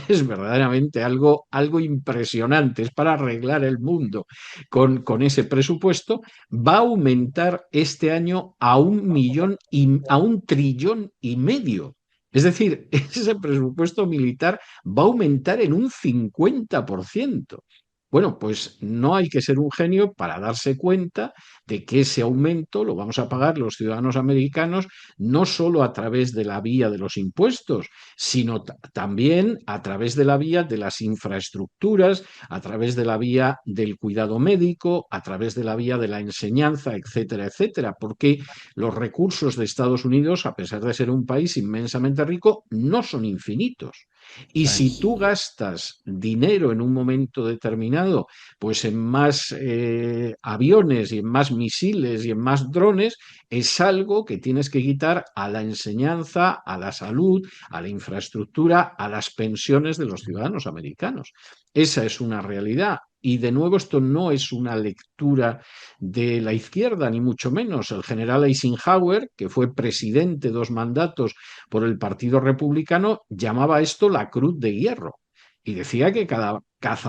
es verdaderamente algo impresionante, es para arreglar el mundo con ese presupuesto, va a aumentar este año a $1,500,000,000. Es decir, ese presupuesto militar va a aumentar en un 50%. Bueno, pues no hay que ser un genio para darse cuenta de que ese aumento lo vamos a pagar los ciudadanos americanos no solo a través de la vía de los impuestos, sino también a través de la vía de las infraestructuras, a través de la vía del cuidado médico, a través de la vía de la enseñanza, etcétera, etcétera, porque los recursos de Estados Unidos, a pesar de ser un país inmensamente rico, no son infinitos. Y si Sí. tú gastas dinero en un momento determinado, pues en más aviones y en más misiles y en más drones, es algo que tienes que quitar a la enseñanza, a la salud, a la infraestructura, a las pensiones de los ciudadanos americanos. Esa es una realidad. Y de nuevo, esto no es una lectura de la izquierda, ni mucho menos. El general Eisenhower, que fue presidente 2 mandatos por el Partido Republicano, llamaba esto la Cruz de Hierro. Y decía que cada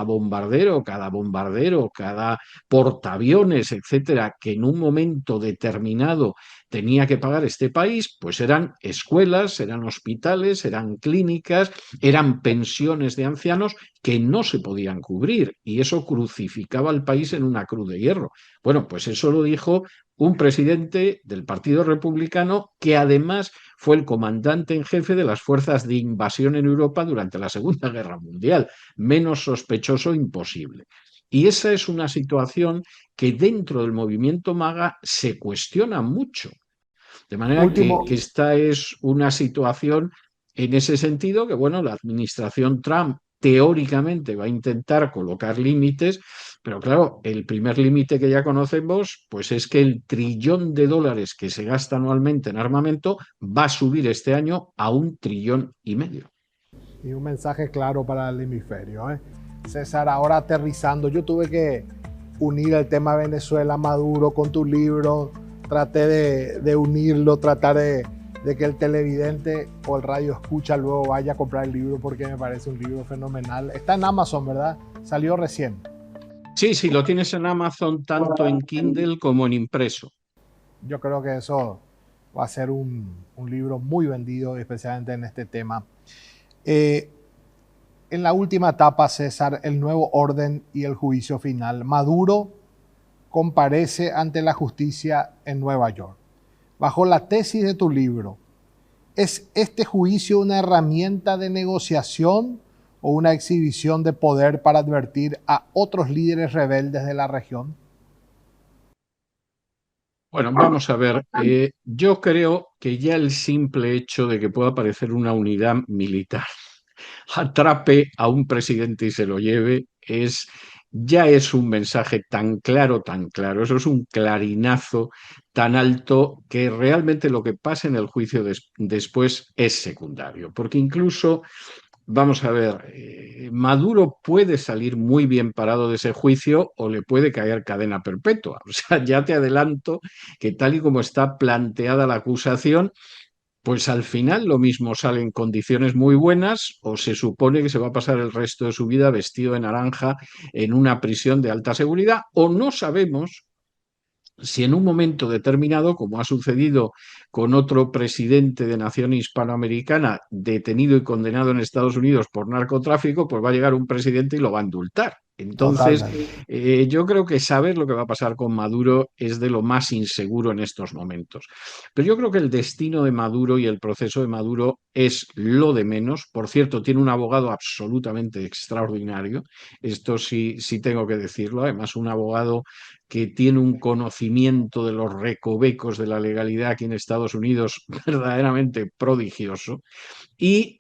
bombardero, cada portaaviones, etcétera, que en un momento determinado tenía que pagar este país, pues eran escuelas, eran hospitales, eran clínicas, eran pensiones de ancianos que no se podían cubrir. Y eso crucificaba al país en una cruz de hierro. Bueno, pues eso lo dijo un presidente del Partido Republicano que además fue el comandante en jefe de las fuerzas de invasión en Europa durante la Segunda Guerra Mundial. Menos sospechoso imposible. Y esa es una situación que dentro del movimiento MAGA se cuestiona mucho. De manera Último, que esta es una situación en ese sentido que, bueno, la administración Trump teóricamente va a intentar colocar límites, pero claro, el primer límite que ya conocemos, pues es que el $1 trillón que se gasta anualmente en armamento va a subir este año a 1,5 trillón. y un mensaje claro para el hemisferio. César, ahora aterrizando, yo tuve que unir el tema Venezuela-Maduro con tu libro, traté de unirlo, tratar de que el televidente o el radio escucha luego vaya a comprar el libro porque me parece un libro fenomenal. Está en Amazon, ¿verdad? Salió recién. Sí, sí, lo tienes en Amazon tanto en Kindle como en impreso. Yo creo que eso va a ser un libro muy vendido, especialmente en este tema. Eh, en la última etapa, César, el nuevo orden y el juicio final. Maduro comparece ante la justicia en Nueva York. Bajo la tesis de tu libro, ¿es este juicio una herramienta de negociación o una exhibición de poder para advertir a otros líderes rebeldes de la región? Bueno, vamos a ver. Yo creo que ya el simple hecho de que pueda aparecer una unidad militar atrape a un presidente y se lo lleve ya es un mensaje tan claro, tan claro. Eso es un clarinazo tan alto que realmente lo que pasa en el juicio después es secundario. Porque incluso vamos a ver, Maduro puede salir muy bien parado de ese juicio o le puede caer cadena perpetua. O sea, ya te adelanto que tal y como está planteada la acusación, pues al final lo mismo sale en condiciones muy buenas o se supone que se va a pasar el resto de su vida vestido de naranja en una prisión de alta seguridad o no sabemos si en un momento determinado, como ha sucedido con otro presidente de nación hispanoamericana detenido y condenado en Estados Unidos por narcotráfico, pues va a llegar un presidente y lo va a indultar. Entonces, Totalmente. yo creo que saber lo que va a pasar con Maduro es de lo más inseguro en estos momentos. Pero yo creo que el destino de Maduro y el proceso de Maduro es lo de menos. Por cierto, tiene un abogado absolutamente extraordinario. Esto sí, sí tengo que decirlo. Además, un abogado que tiene un conocimiento de los recovecos de la legalidad aquí en Estados Unidos verdaderamente prodigioso. Y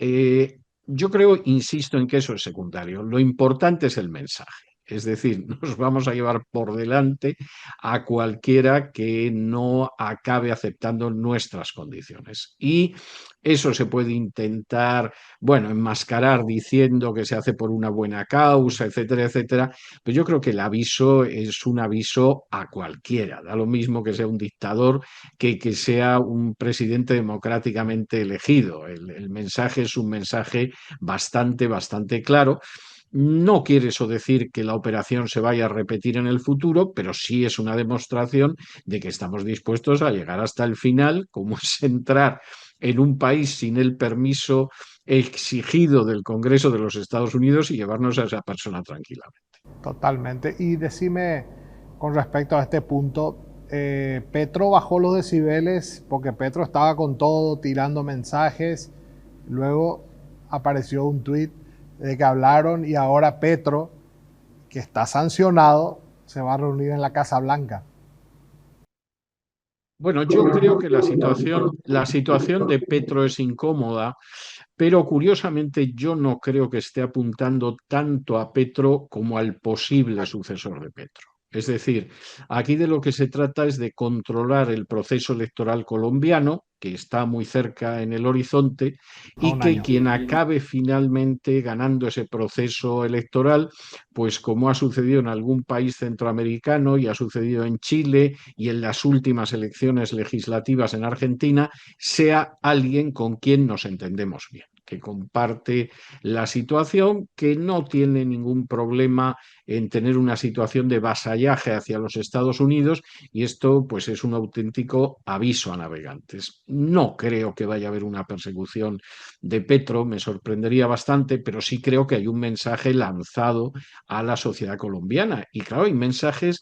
yo creo, insisto en que eso es secundario. Lo importante es el mensaje. Es decir, nos vamos a llevar por delante a cualquiera que no acabe aceptando nuestras condiciones. Y eso se puede intentar, bueno, enmascarar diciendo que se hace por una buena causa, etcétera, etcétera. Pero yo creo que el aviso es un aviso a cualquiera. Da lo mismo que sea un dictador que sea un presidente democráticamente elegido. El mensaje es un mensaje bastante, bastante claro. No quiere eso decir que la operación se vaya a repetir en el futuro, pero sí es una demostración de que estamos dispuestos a llegar hasta el final, como es entrar en un país sin el permiso exigido del Congreso de los Estados Unidos y llevarnos a esa persona tranquilamente. Totalmente. Y decime con respecto a este punto, Petro bajó los decibeles porque Petro estaba con todo, tirando mensajes. Luego apareció un tuit de que hablaron y ahora Petro, que está sancionado, se va a reunir en la Casa Blanca. Bueno, yo creo que la situación de Petro es incómoda pero curiosamente yo no creo que esté apuntando tanto a Petro como al posible sucesor de Petro. Es decir, aquí de lo que se trata es de controlar el proceso electoral colombiano, que está muy cerca en el horizonte, A y un que año. quien acabe finalmente ganando ese proceso electoral, pues como ha sucedido en algún país centroamericano y ha sucedido en Chile y en las últimas elecciones legislativas en Argentina, sea alguien con quien nos entendemos bien, que comparte la situación, que no tiene ningún problema en tener una situación de vasallaje hacia los Estados Unidos, y esto pues es un auténtico aviso a navegantes. No creo que vaya a haber una persecución de Petro, me sorprendería bastante, pero sí creo que hay un mensaje lanzado a la sociedad colombiana. Y claro, hay mensajes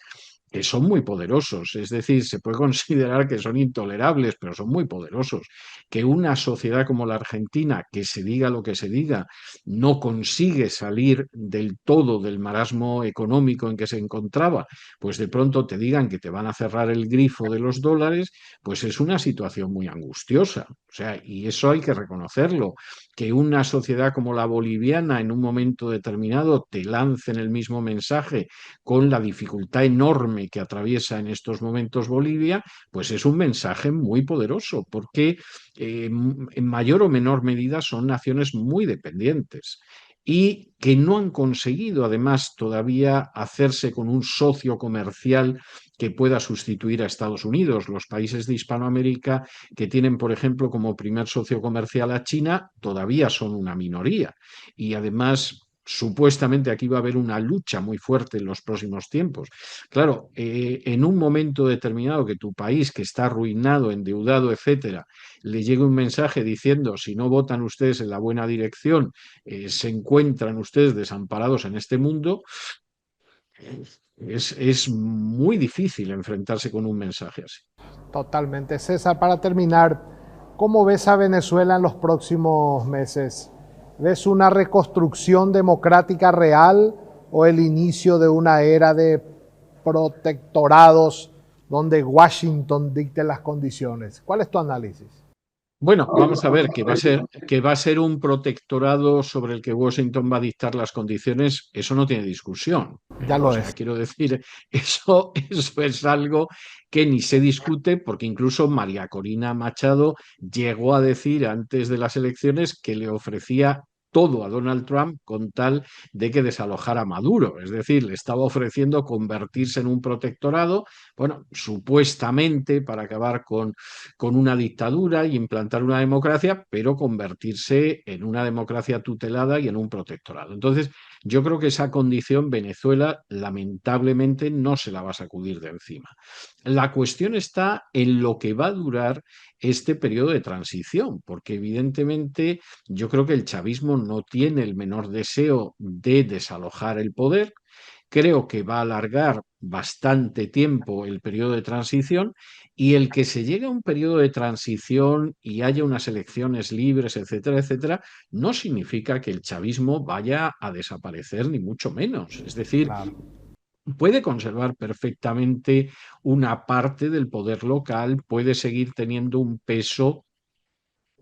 que son muy poderosos, es decir, se puede considerar que son intolerables, pero son muy poderosos. Que una sociedad como la Argentina, que se diga lo que se diga, no consigue salir del todo del marasmo económico en que se encontraba, pues de pronto te digan que te van a cerrar el grifo de los dólares, pues es una situación muy angustiosa. O sea, y eso hay que reconocerlo. Que una sociedad como la boliviana en un momento determinado te lance en el mismo mensaje con la dificultad enorme que atraviesa en estos momentos Bolivia, pues es un mensaje muy poderoso, porque en mayor o menor medida son naciones muy dependientes y que no han conseguido además todavía hacerse con un socio comercial que pueda sustituir a Estados Unidos. Los países de Hispanoamérica que tienen, por ejemplo, como primer socio comercial a China, todavía son una minoría. Y además, supuestamente aquí va a haber una lucha muy fuerte en los próximos tiempos. Claro, en un momento determinado que tu país, que está arruinado, endeudado, etcétera, le llegue un mensaje diciendo, si no votan ustedes en la buena dirección, se encuentran ustedes desamparados en este mundo, es muy difícil enfrentarse con un mensaje así. Totalmente. César, para terminar, ¿cómo ves a Venezuela en los próximos meses? ¿Ves una reconstrucción democrática real o el inicio de una era de protectorados donde Washington dicte las condiciones? ¿Cuál es tu análisis? Bueno, vamos a ver, que va a ser un protectorado sobre el que Washington va a dictar las condiciones, eso no tiene discusión. Ya O lo sea, es. quiero decir, eso es algo que ni se discute, porque incluso María Corina Machado llegó a decir antes de las elecciones que le ofrecía todo a Donald Trump con tal de que desalojara a Maduro. Es decir, le estaba ofreciendo convertirse en un protectorado, bueno, supuestamente para acabar con una dictadura y implantar una democracia, pero convertirse en una democracia tutelada y en un protectorado. Entonces, yo creo que esa condición Venezuela lamentablemente no se la va a sacudir de encima. La cuestión está en lo que va a durar este periodo de transición, porque evidentemente yo creo que el chavismo no tiene el menor deseo de desalojar el poder. Creo que va a alargar bastante tiempo el periodo de transición, y el que se llegue a un periodo de transición y haya unas elecciones libres, etcétera, etcétera, no significa que el chavismo vaya a desaparecer, ni mucho menos. Es decir, Claro. puede conservar perfectamente una parte del poder local, puede seguir teniendo un peso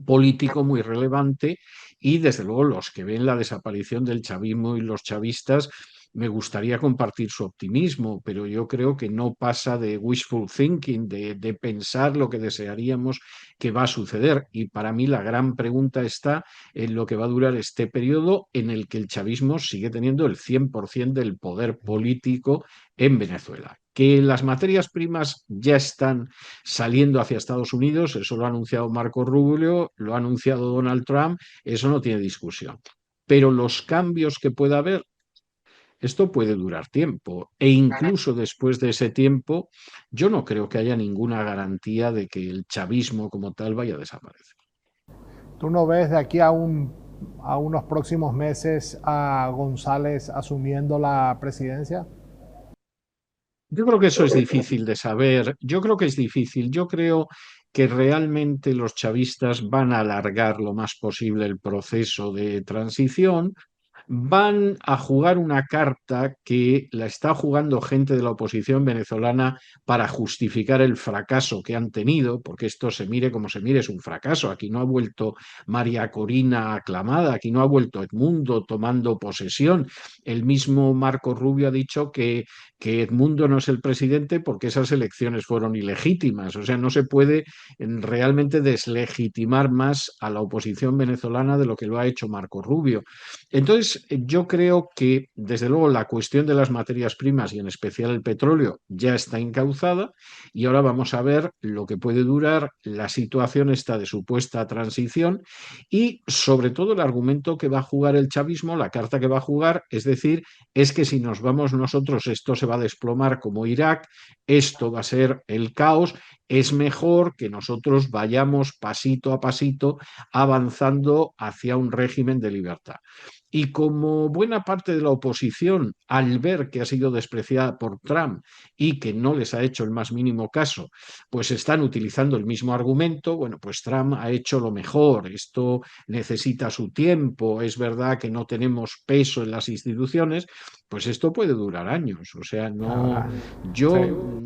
político muy relevante, y desde luego los que ven la desaparición del chavismo y los chavistas, me gustaría compartir su optimismo, pero yo creo que no pasa de wishful thinking, de pensar lo que desearíamos que va a suceder. Y para mí la gran pregunta está en lo que va a durar este periodo en el que el chavismo sigue teniendo el 100% del poder político en Venezuela. Que las materias primas ya están saliendo hacia Estados Unidos, eso lo ha anunciado Marco Rubio, lo ha anunciado Donald Trump, eso no tiene discusión. Pero los cambios que pueda haber, esto puede durar tiempo, e incluso después de ese tiempo, yo no creo que haya ninguna garantía de que el chavismo como tal vaya a desaparecer. ¿Tú no ves de aquí a unos próximos meses a González asumiendo la presidencia? Yo creo que eso es difícil de saber, yo creo que es difícil, yo creo que realmente los chavistas van a alargar lo más posible el proceso de transición. van a jugar una carta que la está jugando gente de la oposición venezolana para justificar el fracaso que han tenido, porque esto se mire como se mire, es un fracaso. Aquí no ha vuelto María Corina aclamada, aquí no ha vuelto Edmundo tomando posesión. El mismo Marco Rubio ha dicho que Edmundo no es el presidente porque esas elecciones fueron ilegítimas. O sea, no se puede realmente deslegitimar más a la oposición venezolana de lo que lo ha hecho Marco Rubio. Entonces, yo creo que, desde luego, la cuestión de las materias primas y en especial el petróleo ya está encauzada y ahora vamos a ver lo que puede durar la situación esta de supuesta transición y, sobre todo, el argumento que va a jugar el chavismo, la carta que va a jugar, es decir, es que si nos vamos nosotros esto se va a desplomar como Irak, esto va a ser el caos, es mejor que nosotros vayamos pasito a pasito avanzando hacia un régimen de libertad. Y como buena parte de la oposición, al ver que ha sido despreciada por Trump y que no les ha hecho el más mínimo caso, pues están utilizando el mismo argumento, bueno, pues Trump ha hecho lo mejor, esto necesita su tiempo, es verdad que no tenemos peso en las instituciones, pues esto puede durar años. O sea, no, Ahora, sí. yo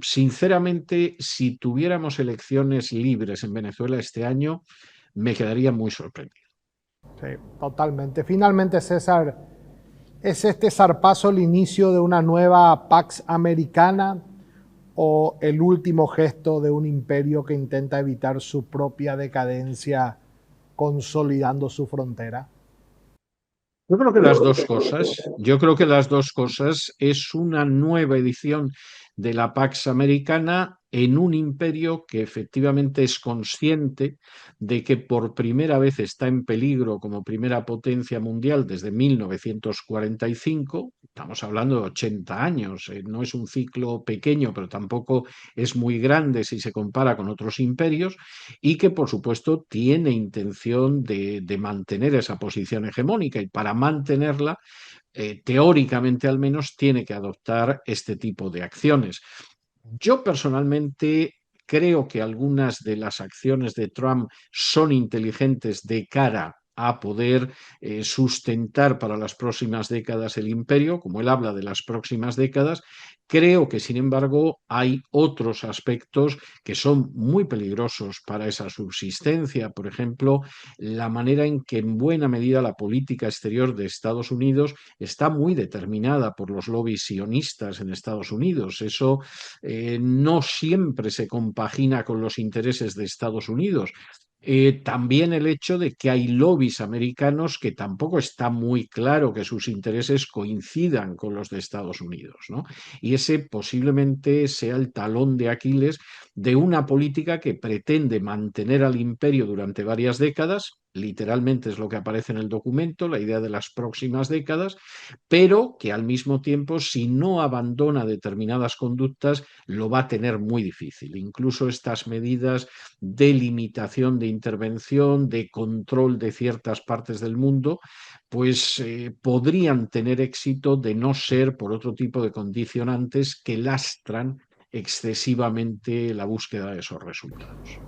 sinceramente, si tuviéramos elecciones libres en Venezuela este año, me quedaría muy sorprendido. Sí, totalmente. Finalmente, César, ¿es este zarpazo el inicio de una nueva Pax Americana o el último gesto de un imperio que intenta evitar su propia decadencia consolidando su frontera? Yo creo que las dos cosas, yo creo que las dos cosas es una nueva edición de la Pax Americana en un imperio que efectivamente es consciente de que por primera vez está en peligro como primera potencia mundial desde 1945. Estamos hablando de 80 años, no es un ciclo pequeño, pero tampoco es muy grande si se compara con otros imperios, y que por supuesto tiene intención de mantener esa posición hegemónica y para mantenerla, teóricamente al menos, tiene que adoptar este tipo de acciones. Yo personalmente creo que algunas de las acciones de Trump son inteligentes de cara a poder sustentar para las próximas décadas el imperio, como él habla de las próximas décadas. Creo que, sin embargo, hay otros aspectos que son muy peligrosos para esa subsistencia. Por ejemplo, la manera en que en buena medida la política exterior de Estados Unidos está muy determinada por los lobbies sionistas en Estados Unidos. Eso no siempre se compagina con los intereses de Estados Unidos. También el hecho de que hay lobbies americanos que tampoco está muy claro que sus intereses coincidan con los de Estados Unidos, ¿no? Y ese posiblemente sea el talón de Aquiles de una política que pretende mantener al imperio durante varias décadas, literalmente es lo que aparece en el documento, la idea de las próximas décadas, pero que al mismo tiempo, si no abandona determinadas conductas, lo va a tener muy difícil. Incluso estas medidas de limitación de intervención, de control de ciertas partes del mundo, pues podrían tener éxito de no ser por otro tipo de condicionantes que lastran excesivamente la búsqueda de esos resultados.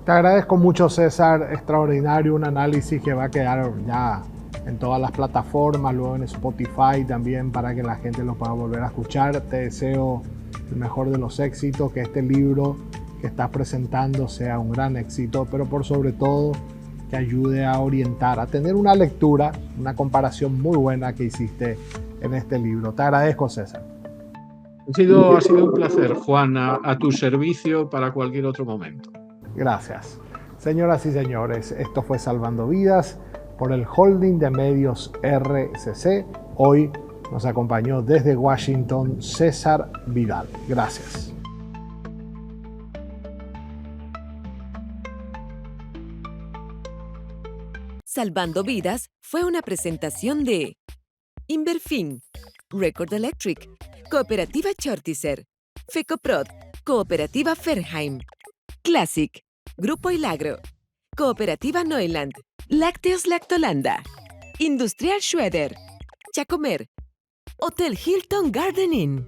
Te agradezco mucho, César. Extraordinario, un análisis que va a quedar ya en todas las plataformas, luego en Spotify también para que la gente lo pueda volver a escuchar. Te deseo el mejor de los éxitos, que este libro que estás presentando sea un gran éxito, pero por sobre todo que ayude a orientar, a tener una lectura, una comparación muy buena que hiciste en este libro. Te agradezco, César. Ha sido un placer, Juan, a tu servicio para cualquier otro momento. Gracias. Señoras y señores, esto fue Salvando Vidas por el Holding de Medios RCC. Hoy nos acompañó desde Washington César Vidal. Gracias. Salvando Vidas fue una presentación de Inverfin, Record Electric, Cooperativa Chortizer, Fecoprod, Cooperativa Ferheim, Classic, Grupo Ilagro, Cooperativa Neuland, Lácteos Lactolanda, Industrial Schroeder, Chacomer, Hotel Hilton Garden Inn.